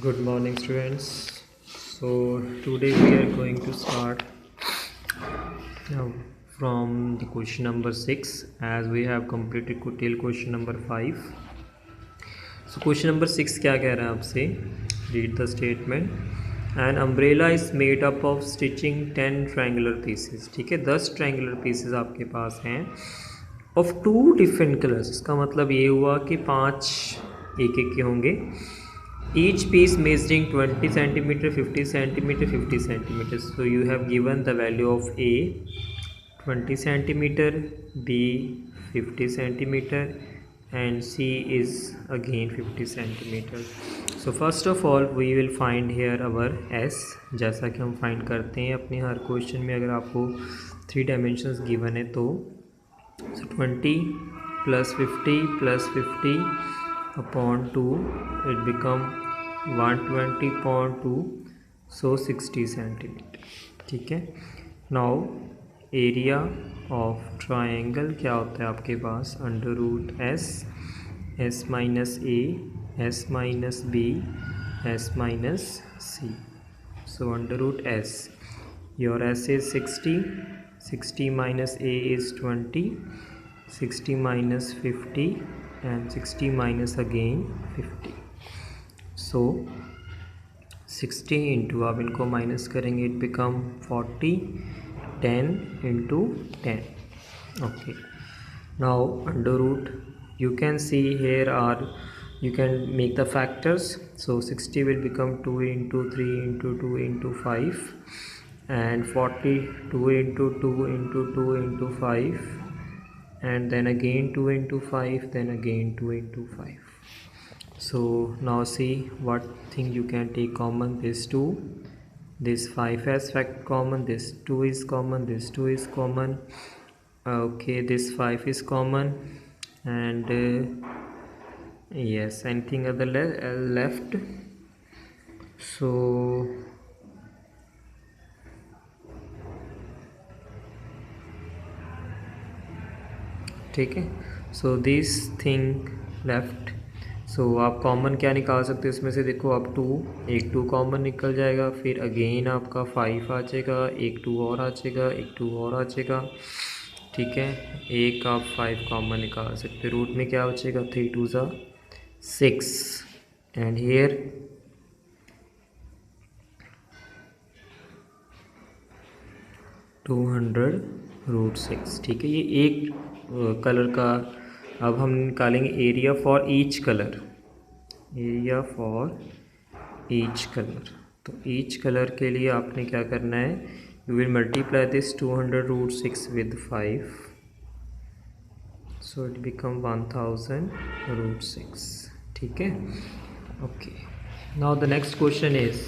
Good morning, students. So, today we are going to start now from the question number 6 as we have completed till question number 5. So, question number 6 क्या कह रहा है आपसे? Read the statement. An umbrella is made up of stitching 10 triangular pieces. ठीक है, 10 triangular pieces आपके पास हैं of two different colors. इसका मतलब ये हुआ कि 5 एक एक के होंगे. Each piece measuring 20 centimeter, 50 centimeter, 50 centimeters. So you have given the value of A 20 centimeter, B 50 centimeter, and C is again 50 centimeter. So first of all we will find here our S. जैसा कि हम find करते हैं अपने हर question में, अगर आपको 3 dimensions given है तो 20 plus 50 plus 50 upon 2 it become 120.2, so 60 centimeter. ठीक है. नाउ एरिया ऑफ ट्राइंगल क्या होता है आपके पास? Under root s, s minus a, s minus b, s minus c. So under root s, your s is 60, 60 minus a is 20, 60 minus 50 and 60 minus again 50. So 60 into, आप इनको minus करेंगे, it become 40, 10 into 10. Okay. Now under root, you can see here are, you can make the factors. So 60 will become 2 into 3 into 2 into 5, and 40 2 into 2 into 2 into 5, and then again 2 into 5, then again 2 into 5. So now see what thing you can take common. This 2, this 5 has fact common, this 2 is common, this 2 is common. Okay, this 5 is common, and yes, anything other left. So ठीक है. So this thing left. सो आप common क्या निकाल सकते हो इसमें से? देखो आप 2, एक 2 कॉमन निकल जाएगा, फिर अगेन आपका 5 आ जाएगा, एक 2 और आ जाएगा, एक 2 और आ जाएगा. ठीक है, एक आप 5 कॉमन निकाल सकते हो. रूट में क्या बचेगा? 3 2 ज़ा 6, एंड हियर 200 रूट 6. ठीक है, ये एक कलर का. अब हम निकालेंगे area for each colour. Area for each colour. तो ईच कलर के लिए आपने क्या करना है? You will multiply this 200 root 6 with 5, so it become 1000 root 6. ठीक है. Okay. Now the next question is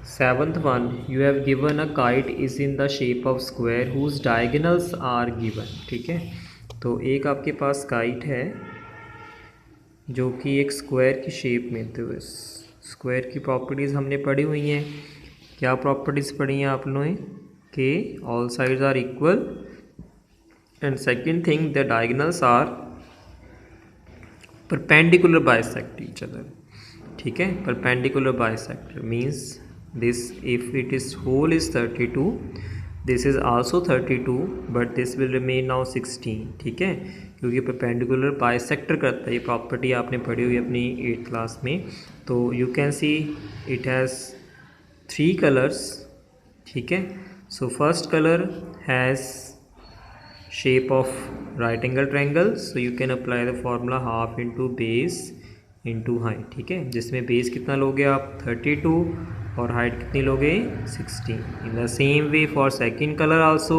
7th one. You have given a kite is in the shape of square whose diagonals are given. ठीक है, तो एक आपके पास kite है जो कि एक स्क्वायर की शेप में. तो स्क्वायर की प्रॉपर्टीज़ हमने पढ़ी हुई हैं. क्या प्रॉपर्टीज़ पढ़ी हैं आप लोगों ने? कि all sides are equal, and second thing the diagonals are perpendicular bisect each other. ठीक है, perpendicular bisector means this if it is whole is 32, this is also 32, but this will remain now 16. ठीक है, क्योंकि perpendicular bisector करता है. ये property आपने पढ़ी हुई अपनी 8th क्लास में. तो you can see it has 3 colours. ठीक है, so first colour has shape of right angle triangle, so you can apply the formula half into base into height. ठीक है, जिसमें बेस कितना लोगे आप? 32, और हाइट कितनी लोगे? 16. In the same way for second colour also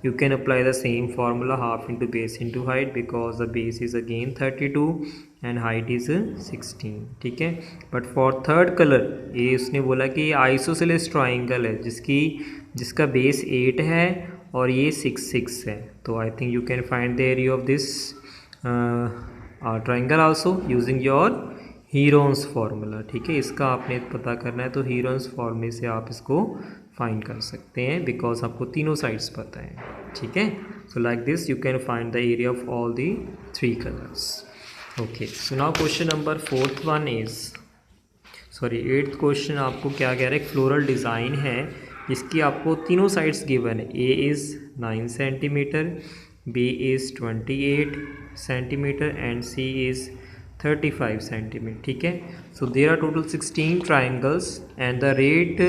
you can apply the same formula half into base into height, because the base is again 32 and height is 16. ठीक है, बट फॉर थर्ड कलर ये उसने बोला कि ये isosceles triangle है जिसका base 8 है और ये 6 6 है. तो I think you can find the area of this triangle also using your Heron's formula. ठीक है, इसका आपने पता करना है, तो हीरोन्स फार्मूले से आप इसको फाइंड कर सकते हैं, बिकॉज आपको तीनों साइड्स पता है. ठीक है, so like this you can find the area of all the 3 colours. Okay, so now question number 4th one is, sorry 8th question आपको क्या कह रहा है, एक फ्लोरल डिज़ाइन है जिसकी आपको तीनों साइड्स गिवन है। A is 9 centimetre, B is 28 centimetre and C is 35 centimetre. ठीक है, so there are total 16 triangles and the rate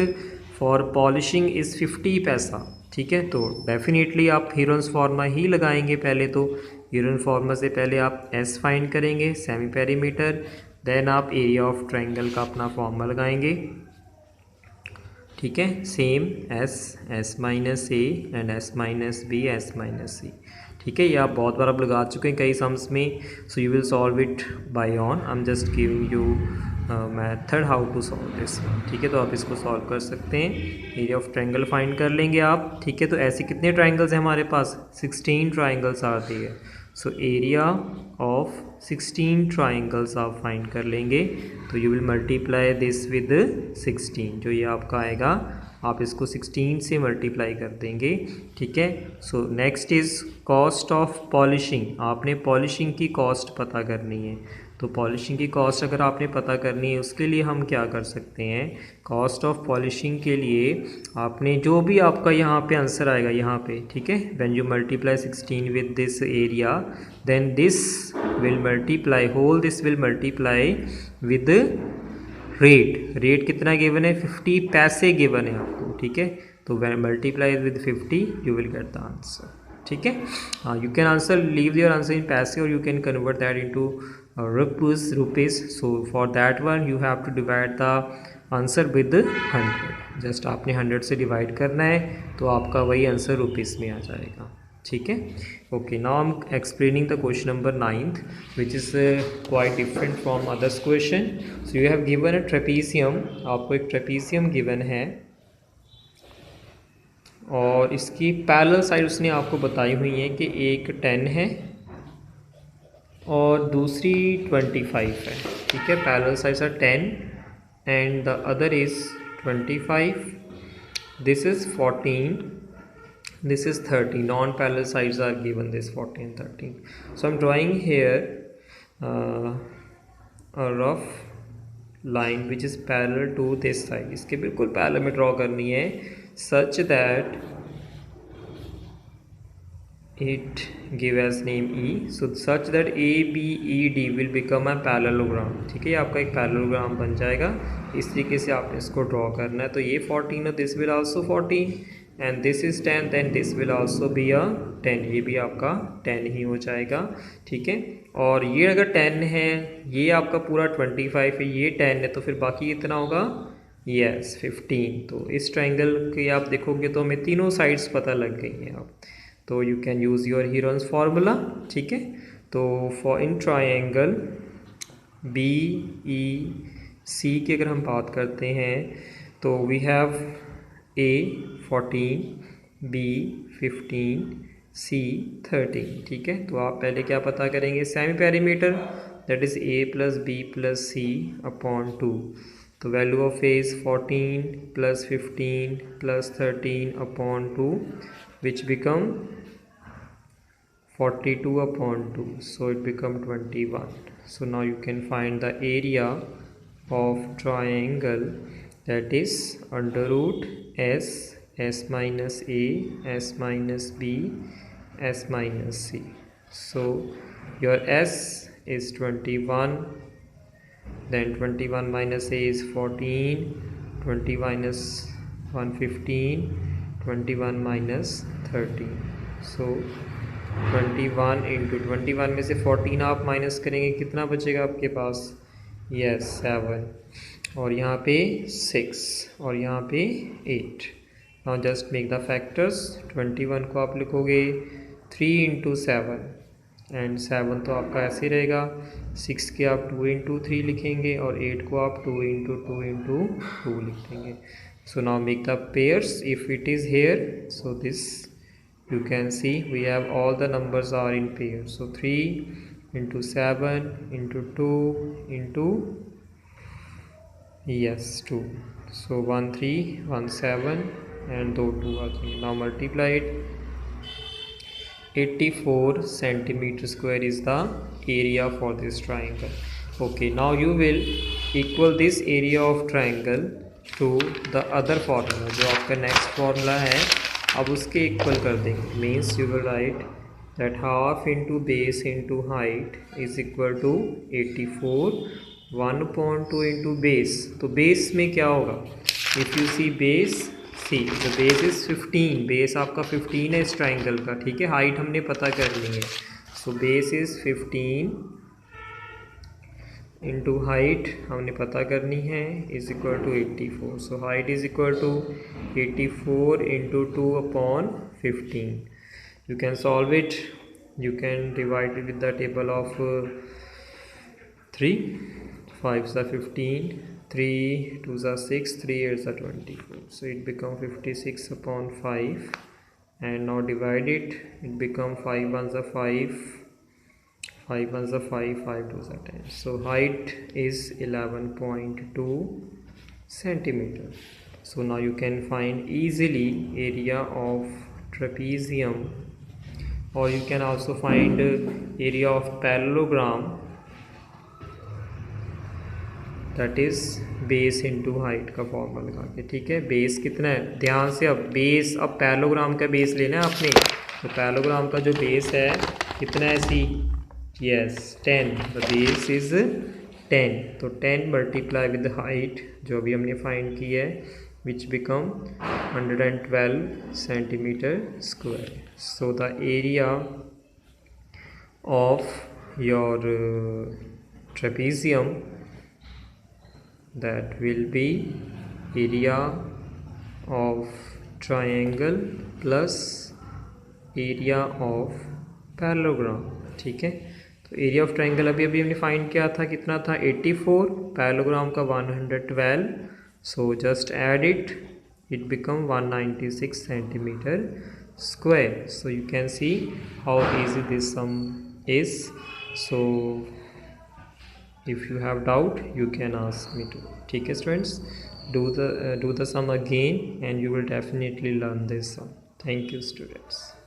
for polishing is 50 paisa. ठीक है, तो डेफिनेटली आप हीरोन्स फॉर्मा ही लगाएंगे। पहले तो हीरोन फॉर्मा से पहले आप एस फाइंड करेंगे सेमी पेरीमीटर, देन आप एरिया ऑफ ट्राइंगल का अपना फॉर्मा लगाएंगे। ठीक है, same s minus a and s minus b s minus c. ठीक है, ये आप बहुत बार आप लगा चुके हैं कई सम्स में, so you will solve it by on. I am just giving you method how to solve this. ठीक है, तो आप इसको सॉल्व कर सकते हैं। एरिया ऑफ ट्रायंगल फाइंड कर लेंगे आप। ठीक है, तो ऐसे कितने ट्रायंगल्स हैं हमारे पास, 16 ट्रायंगल्स आती है। सो एरिया ऑफ 16 ट्रायंगल्स आप फाइंड कर लेंगे, तो you will multiply this with 16, जो ये आपका आएगा आप इसको 16 से मल्टीप्लाई कर देंगे। ठीक है, so next is cost of polishing. आपने पॉलिशिंग की कॉस्ट पता करनी है, तो पॉलिशिंग की कॉस्ट अगर आपने पता करनी है उसके लिए हम क्या कर सकते हैं, कॉस्ट ऑफ पॉलिशिंग के लिए आपने जो भी आपका यहाँ पे आंसर आएगा यहाँ पे, ठीक है, when you multiply 16 with this area then this will multiply whole this will multiply with rate कितना गिवन है, 50 पैसे गिवन है आपको। ठीक है, तो when multiply with 50 you will get the answer. ठीक है, you can answer leave your answer in paise और you can convert that into rupees. So for that one you have to divide the answer with 100। Just आपने 100 से divide करना है तो आपका वही आंसर रुपीज़ में आ जाएगा। ठीक है, okay, now I am explaining the question number 9th which is quite different from others question. So you have given a trapezium, आपको एक ट्रेपीजियम गिवन है और इसकी पैरेलल साइड उसने आपको बताई हुई है कि एक 10 है और दूसरी 25 है। ठीक है, parallel sides are 10 and the other is 25, this is 14, this is 30, non-parallel sides are given this 14 and 13. So I'm drawing here a rough line which is parallel to this side। इसके बिल्कुल पैरेलल में draw करनी है such that it give as name E, so such that ABED will become a parallelogram। ठीक है, ये आपका एक पैरेललोग्राम बन जाएगा। इस तरीके से आपने इसको ड्रॉ करना है। तो ये 14 है, this will also 14 and this is 10, then this will also be a 10, ये भी आपका 10 ही हो जाएगा। ठीक है, और ये अगर 10 है, ये आपका पूरा 25 है, ये 10 है, तो फिर बाकी कितना होगा, यस 15। तो इस ट्रायंगल के आप देखोगे तो हमें तीनों साइड्स पता लग गई हैं अब, तो you can use your Heron's formula. ठीक है, तो for in triangle B E C की अगर हम बात करते हैं तो we have a 14, b 15, c 13। ठीक है, तो आप पहले क्या पता करेंगे, semi perimeter, that is a plus b plus c upon 2। तो value of a is 14 plus 15 plus 13 upon 2 which become 42 upon 2, so it become 21. So now you can find the area of triangle, that is under root s, s minus a, s minus b, s minus c. So your s is 21, then 21 minus a is 14, 20 minus 1 15, 21 minus 13, so 21 into 21 में से 14 आप minus करेंगे, कितना बचेगा आपके पास, yes 7, और यहाँ पे 6 और यहाँ पे 8। Now just make the factors. 21 को आप लिखोगे 3 इंटू 7 एंड 7 तो आपका ऐसे ही रहेगा, 6 के आप 2 इंटू 3 लिखेंगे और 8 को आप 2 इंटू 2 इंटू 2 लिख देंगे। So now make the pairs if it is here, so this you can see we have all the numbers are in pairs, so 3 into 7 into 2 into, yes 2, so 1 3 1 7 and 2 2 are there. Now multiply it, 84 centimeter square is the area for this triangle। Okay, now you will equal this area of triangle to the other formula, जो आपका next formula है अब उसके equal कर देंगे। Means you will write that half into base into height is equal to 84, 1/2 into base. तो base में क्या होगा, if you see base, see the base is 15, base आपका 15 है इस ट्राइंगल का, ठीक है। हाइट हमने पता करनी है, so base is 15 into height हमने पता करनी है is equal to 84। So height is equal to 84 into 2/15। You can solve it, you can divide it with the table of 3, 5 are 15, 3 2 are 6, 3 8 are 24. So it become 56/5, and now divide it, it become 5 1s are 5, 5 1s are 5, 5 2s are 10. So height is 11.2 centimeter. So now you can find easily area of trapezium, or you can also find area of parallelogram, that is base into height का formula लगा के, ठीक है। Base कितना है, ध्यान से, अब बेस, अब पैरेललोग्राम का बेस लेना है आपने। तो पैरेललोग्राम का जो बेस है कितना है सी, यस 10, द बेस इज 10। तो 10 मल्टीप्लाई विद द हाइट जो अभी हमने फाइंड की है, which become 112 centimeter square. So the area of your trapezium, that will be area of triangle plus area of parallelogram, ठीक है। तो एरिया ऑफ ट्राइंगल अभी हमने फाइंड किया था, कितना था 84, पैरेललोग्राम का 112, so just add it, it become 196 centimeter square. So you can see how easy this sum is. So if you have doubt you can ask me to, ठीक है students, do the sum again and you will definitely learn this sum. Thank you students.